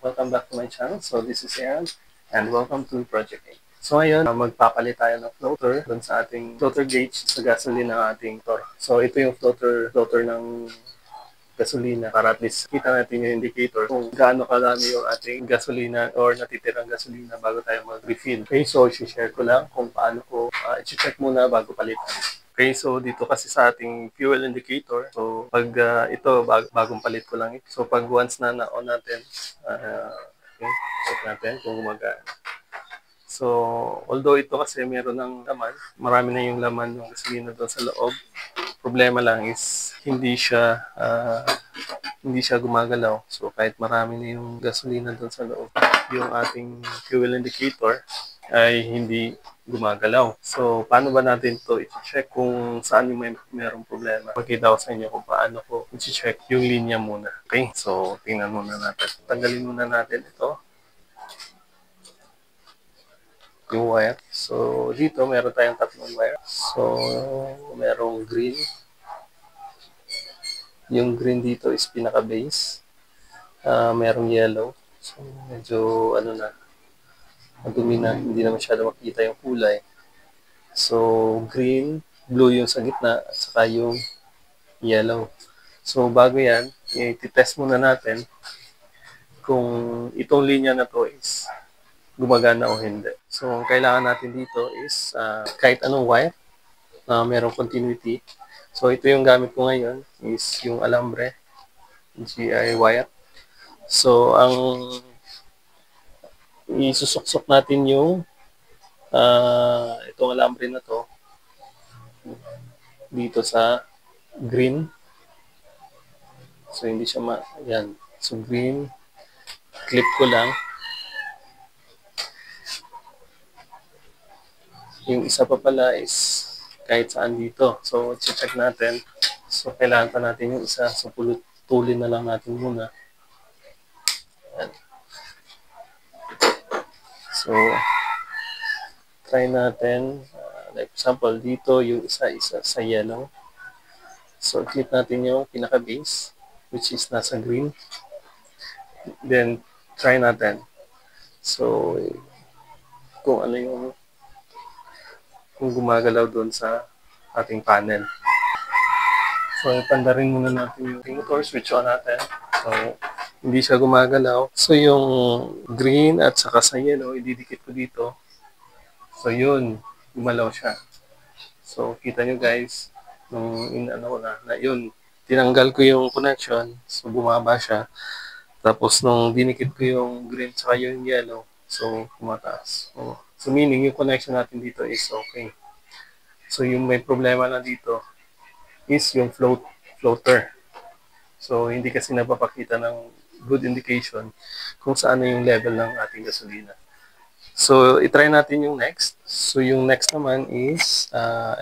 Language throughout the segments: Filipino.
Welcome back to my channel. So this is Aaron and welcome to Project 8. So ngayon, magpapalit tayo ng floater dun sa ating floater gauge sa gasoline ng ating motor. So ito yung floater ng gasolina para at least kita natin yung indicator kung gaano kadami yung ating gasolina or natitirang gasolina bago tayo mag-refill. Okay, so i-share ko lang kung paano ko i-check muna bago palitan. Okay, so dito kasi sa ating fuel indicator, so pag ito, bagong palit ko lang ito. So pag once na na-on natin, okay, check natin kung gumagana. So, although ito kasi meron ng laman, marami na yung laman ng gasolina doon sa loob. Problema lang is hindi siya gumagalaw. So, kahit marami na yung gasolina doon sa loob, yung ating fuel indicator ay hindi gumagalaw. So, paano ba natin ito i-check kung saan yung mayroong problema? Pakita ko sa inyo kung paano ko i-check yung linya muna. Okay? So, tingnan muna natin. Tanggalin muna natin ito. Yung wire. So, dito meron tayong tatlong wire. So, merong green. Yung green dito is pinaka-base. Merong yellow. So, medyo madumi na. Hindi na masyado makita yung kulay. So, green, blue yung sa gitna, at saka yung yellow. So, bago yan, i-test muna natin kung itong linya na to is gumagana o hindi. So, ang kailangan natin dito is kahit anong wire na merong continuity. So, ito yung gamit ko ngayon is yung alambre, GI wire. So, ang isusuksok natin yung itong alambre na to dito sa green. So, hindi siya yan. So, green, clip ko lang. Yung isa pa pala is kahit saan dito. So, check natin. So, kailangan pa natin yung isa. So, pulutulin na lang natin muna. Ayan. So, try natin. Like example, dito yung isa sa yellow. So, clip natin yung pinaka-base, which is nasa green. Then, try natin. So, kung ano yung kung gumagalaw doon sa ating panel. So, ipanda rin muna natin yung motor, switch on natin. So, hindi siya gumagalaw. So, yung green at saka sa yellow, ididikit ko dito. So, yun, gumalaw siya. So, kita nyo guys, nung yun, tinanggal ko yung connection, so bumaba siya. Tapos, nung dinikit ko yung green saka yung yellow, so, kumataas. So, meaning, yung connection natin dito is okay. So, yung may problema na dito is yung floater. So, hindi kasi napapakita ng good indication kung saan na yung level ng ating gasolina. So, itry natin yung next. So, yung next naman is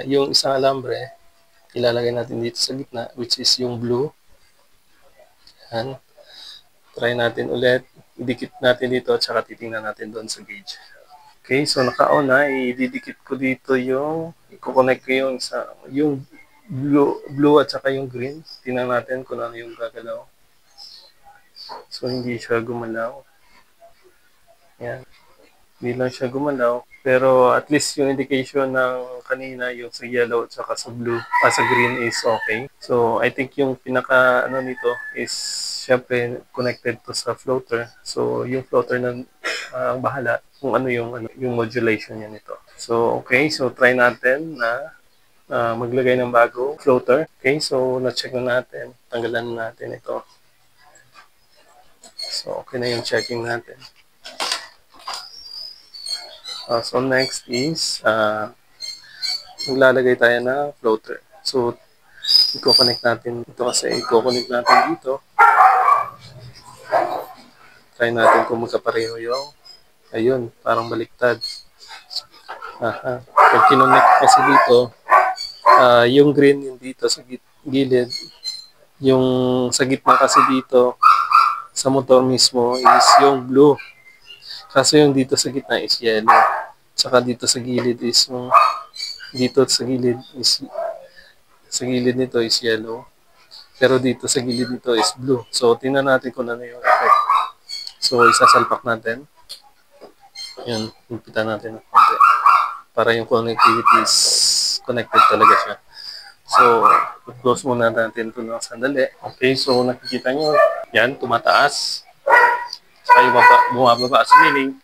yung isang alambre. Ilalagay natin dito sa gitna, which is yung blue. Yan. Try natin ulit. Idikit natin dito at saka titingnan natin doon sa gauge. Okay, so naka-on na. Ididikit ko dito yung, i-connect ko yung blue at saka yung green. Tingnan natin kung ano yung gagalaw. So, hindi siya gumalaw. Yan. Hindi lang siya gumalaw. Pero at least yung indication ng kanina, yung sa yellow at saka sa blue, sa green is okay. So, I think yung pinaka nito is syempre connected to sa floater. So, yung floater na ang bahala kung ano yung modulation niya nito. So, okay. So, try natin na maglagay ng bago floater. Okay. So, na-check na natin. Tanggalan na natin ito. So, okay na yung checking natin. So, next is maglalagay tayo na floater. So, i-connect natin ito kasi i-connect natin dito. Try natin kung magkapareho yung ayun, parang baliktad. Pag kinonnect kasi dito, yung green yung dito sa gilid, yung sa gitna kasi dito sa motor mismo is yung blue. Kaso yung dito sa gitna is yellow. Tsaka dito sa gilid is dito sa gilid nito is yellow. Pero dito sa gilid dito is blue. So, tingnan natin kung ano yung effect. So, isasalpak natin. Yun, himpitan natin ng konti. Para yung connectivity is connected talaga siya. So, close muna natin ito ng sandali. Okay, so nakikita nyo, yan, tumataas. Saka yung bumababa. So, meaning,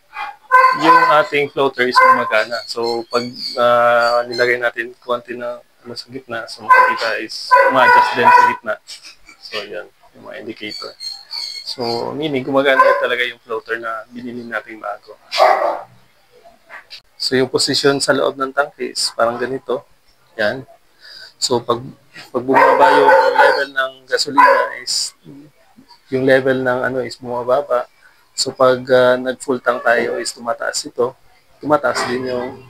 yung ating floater is gumagana. So, pag nilagay natin konti na sa gitna, so makikita is ma-adjust din sa gitna. So, yan, yung mga indicator. So, meaning, gumagana talaga yung floater na binili natin bago. So, yung position sa loob ng tank is parang ganito. Yan. So, pag bumaba yung level ng gasolina is, yung level ng ano is bumababa. So, pag nag-full tank tayo is tumataas ito. Tumataas din yung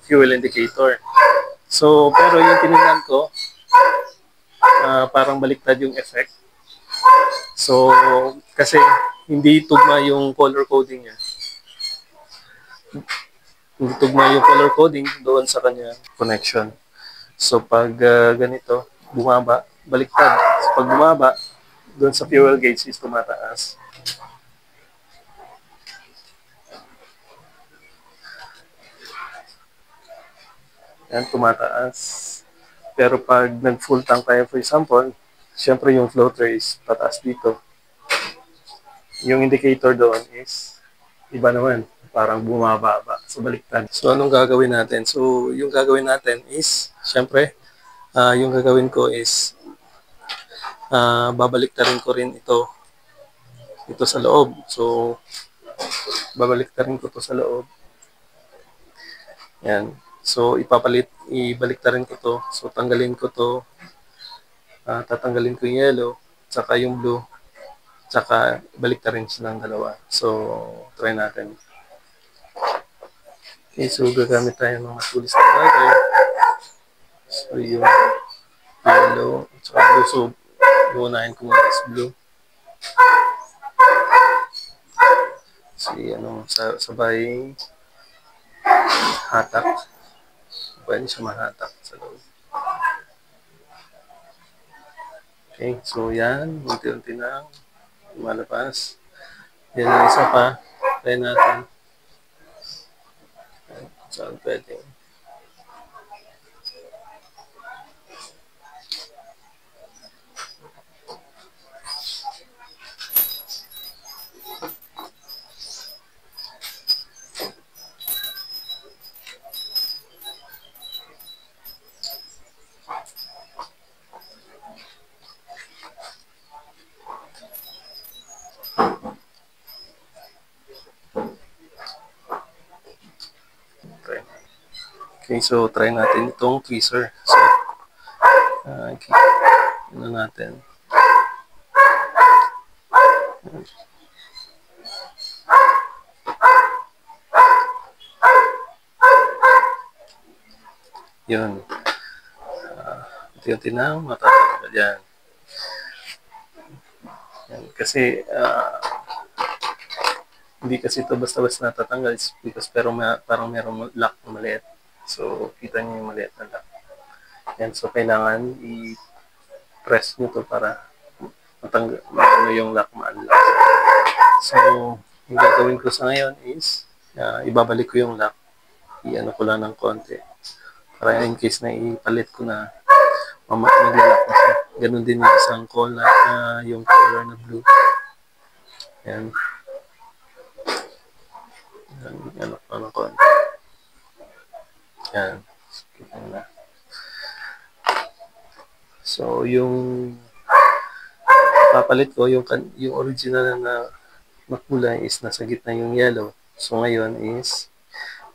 fuel indicator. So, pero yung tinignan ko, parang baliktad yung effect. So, kasi hindi tugma yung color coding niya. Hindi tugma yung color coding doon sa kanya connection. So, pag ganito, bumaba, baliktad. So, pag bumaba, doon sa fuel gauge is tumataas. Yan, tumataas. Pero pag nag-full tank tayo, for example, syempre yung floater is pataas dito. Yung indicator doon is iba naman. Parang bumababa. So, baliktad. So, anong gagawin natin? So, yung gagawin natin is, syempre, yung gagawin ko is, babaliktarin ko rin ito sa loob. So, babaliktarin ko to sa loob. Yan. So, ibaliktarin ko to. So, tanggalin ko to. Tatanggalin ko yung yellow, tsaka yung blue, tsaka baliktarin silang dalawa. So, try natin. Okay, so gagamit tayo ng mga tools na bagay. So, yung yellow, tsaka blue. So, uunahin ko muna is blue. Sabay hatak. Pwede siya mahatak sa loob. Okay, so yan. Unti-unti na lumalabas. Yan ang isa pa. Try natin. Saan pwede. Okay, so try natin itong tweezer. So, okay. Ano natin. Yun. Unti-unti na matatanggal yan. Yan. Kasi, hindi kasi ito basta-basta natatanggal because parang merong lock na maliit. So, kita niyo yung maliit na lock. Yan. So, kailangan i-press nyo to para matanggal yung lock ma-unlock. So, yung gagawin ko sa ngayon is ibabalik ko yung lock. I-ano ko lang ng konti. Para in case na ipalit ko na maglalak na siya. Ganun din yung isang color yung color na blue. Yan. Ano ko ng konti. Yan. Kita na. So, yung papalit ko, yung original na makulay is nasa gitna yung yellow. So, ngayon is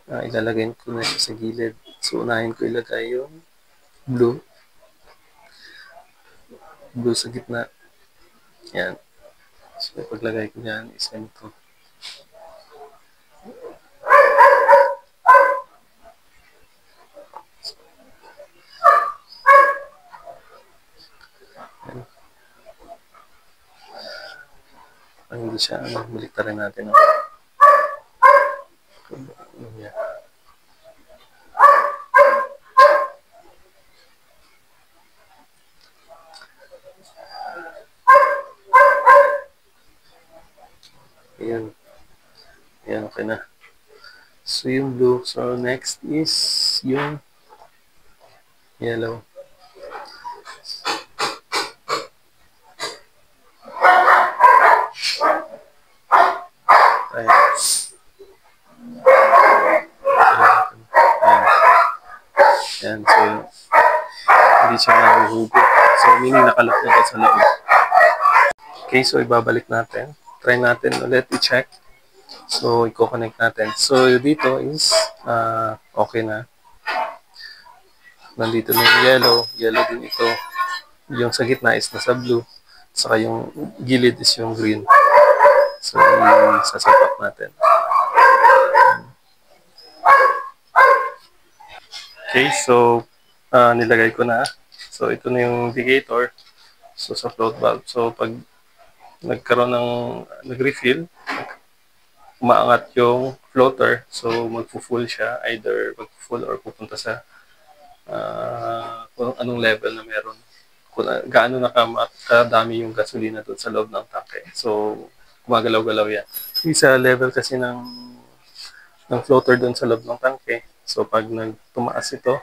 ilalagay ko na siya sa gilid. So, unahin ko ilagay yung blue. Blue sa gitna. Yan. So, paglagay ko yan is ganito. Hindi siya, baliktarin natin. Yeah. Ayan. Ayan, okay na. So, yung blue. So, next is yung yellow. Ayan. Ayan. Ayan. So, hindi siya nahuhugot. So, meaning nakalap na sa loob. Okay, so ibabalik natin. Try natin ulit i-check. So, i-connect natin. So, dito is okay na. Nandito na yung yellow. Yellow din ito. Yung sa gitna is nasa blue. Saka yung gilid is yung green. So, isasapak natin. Okay, so nilagay ko na. So, ito na yung indicator. So, sa float valve. So, pag nagkaroon ng nag-refill, umaangat yung floater. So, magpo-full siya. Either magpo-full or pupunta sa kung anong level na meron. Kung gaano na kadami yung gasolina doon sa loob ng tanke. So, gumagalaw-galaw yan. Isa level kasi ng floater doon sa loob ng tanke. So, pag tumaas ito,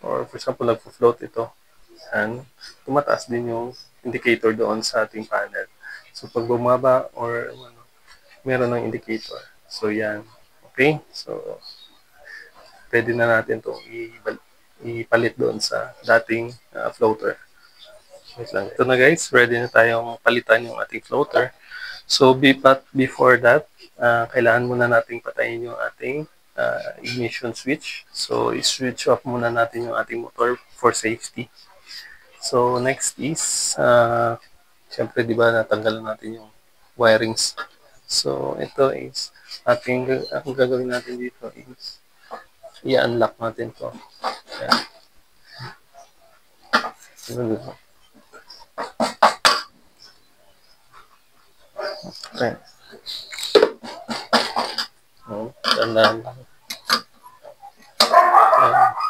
or for example, nagpo-float ito, yan, tumataas din yung indicator doon sa ating panel. So, pag bumaba or meron ng indicator. So, yan. Okay? So, pwede na natin itong ipalit doon sa dating floater. Wait lang. Ito na guys, ready na tayong palitan yung ating floater. So, before that, kailangan muna nating patayin yung ating ignition switch. So, i-switch off muna natin yung ating motor for safety. So, next is, syempre, di ba, natanggalan natin yung wirings. So, ito is, ang gagawin natin dito is, i-unlock natin to. Ayan. Okay. Tandaan lang.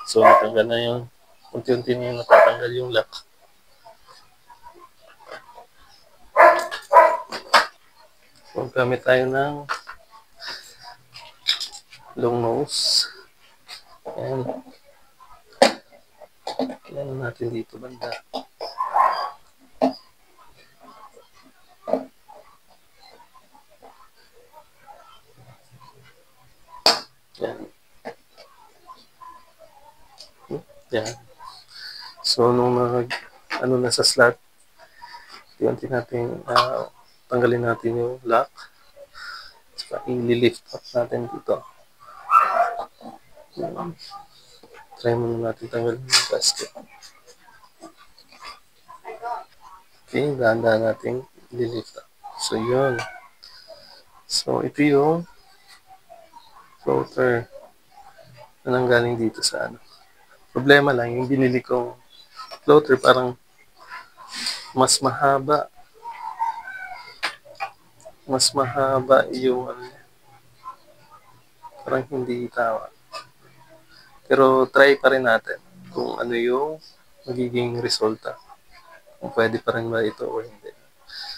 So, natanggal na yung, unti-unti na yung natatanggal yung lock. So, gamit tayo ng long nose. Ayan. Ayan natin dito banda. Ayan. Ayan. So, nung nasa slot, unti natin tanggalin natin yung lock. Saka i-lift up natin dito. Try muna natin tanggalin yung gasket. Okay, dahan-dahan natin i-lift up. So, yun. So, ito yung floater na nanggaling dito sa ano. Problema lang, yung binili kong floater parang mas mahaba. Mas mahaba yung parang hindi tama. Pero try pa rin natin kung ano yung magiging resulta. Kung pwede pa rin ba ito o hindi.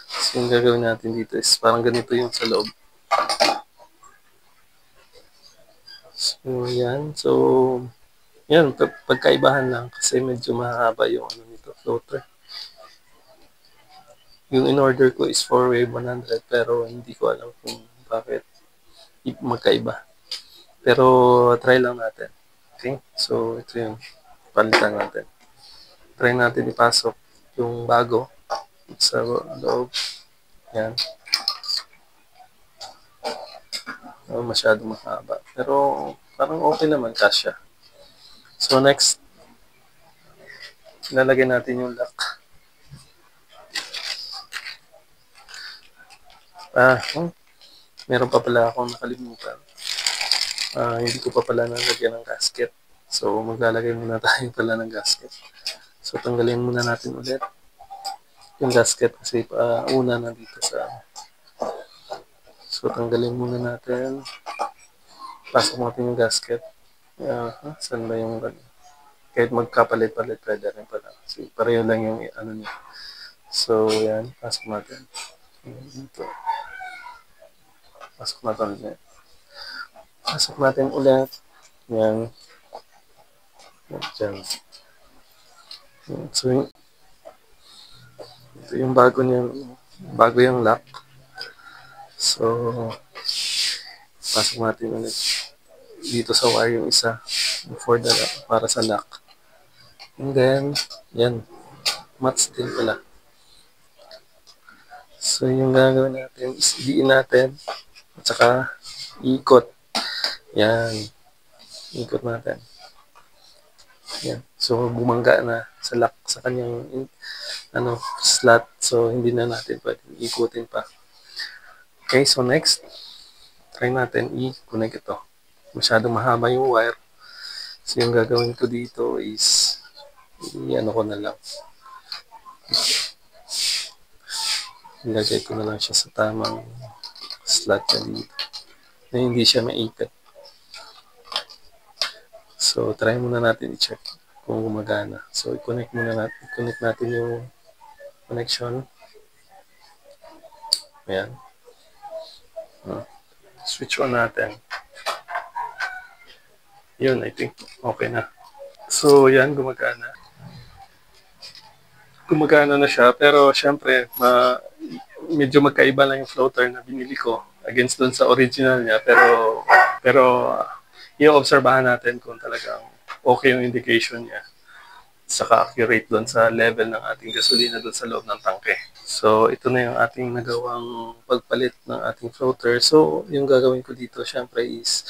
So, yung gagawin natin dito is parang ganito yung sa loob. So, yan. So, yan. Pagkaibahan lang kasi medyo mahaba yung ano nito, floater. Yung in-order ko is 4-way 100 pero hindi ko alam kung bakit magkaiba. Pero try lang natin. Okay? So, ito yung palitan natin. Try natin ipasok yung bago sa loob. Yan. Masyado mahaba. Pero parang okay naman, kasya. So next, ilalagay natin yung lock. Meron pa pala akong nakalimutan. Hindi ko pa pala nalagyan ng gasket. So maglalagay muna tayo pala ng gasket. So tanggalin muna natin ulit yung gasket kasi una na dito sa. So tanggalin muna natin. Pasok natin yung gasket. Saan ba yung kahit magkapalit-palit pwede rin pala. Kasi pareho lang yung ano niya. So yan, pasok natin. Dito. Pasok natin ulit. Pasok natin ulit. Yan. Diyan. So, ito yung bago yung lock. So, pasok natin ulit dito sa wire yung isa for the para sa lock. And then, yan. Mats din pala. So, yung gagawin natin is diin natin at saka ikot. Yan. Ikot natin. Yan. So, bumangga na sa lock sa kanyang slot. So, hindi na natin pwedeng ikutin pa. Okay, so next, try natin i-connect ito. Masyadong mahaba yung wire. So, yung gagawin ko dito is i-ano ko na lang. Ilagay ko na lang siya sa tamang slot niya dito. Na hindi siya maikat. So, try muna natin i-check kung gumagana. So, i-connect natin yung connection. Ayan. Switch on natin. Yun, I think okay na. So, yan, gumagana. Gumagana na siya, pero syempre, medyo magkaiba lang yung floater na binili ko against dun sa original niya. Pero i-obserbahan natin kung talagang okay yung indication niya. Saka accurate doon sa level ng ating gasolina doon sa loob ng tangke. So, ito na yung ating nagawang pagpalit ng ating floater. So, yung gagawin ko dito, syempre, is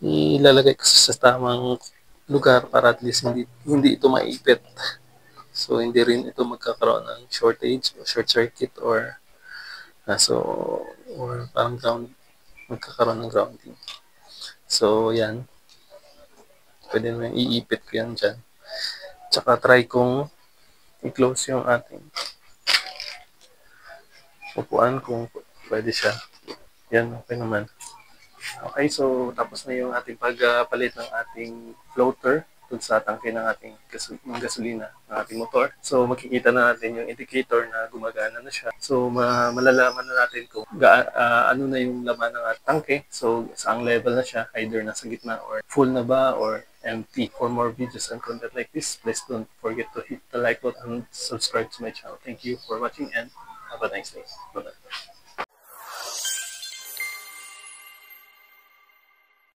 ilalagay ko sa tamang lugar para at least hindi ito maipit. So, hindi rin ito magkakaroon ng shortage o short circuit or parang magkakaroon ng grounding. So, yan. Pwede naman iipit ko yan dyan. Tsaka try kong i-close yung ating upuan kung pwede siya. Yan, okay naman. Okay, so tapos na yung ating pagpalit ng ating floater dun sa tangke ng ating gasolina ng ating motor. So makikita na natin yung indicator na gumagana na siya. So malalaman na natin kung ano na yung laman ng ating tangke. So saang level na siya, either nasa gitna or full na ba or empty. For more videos and content like this, please don't forget to hit the like button and subscribe to my channel. Thank you for watching and have a nice day. Bye-bye.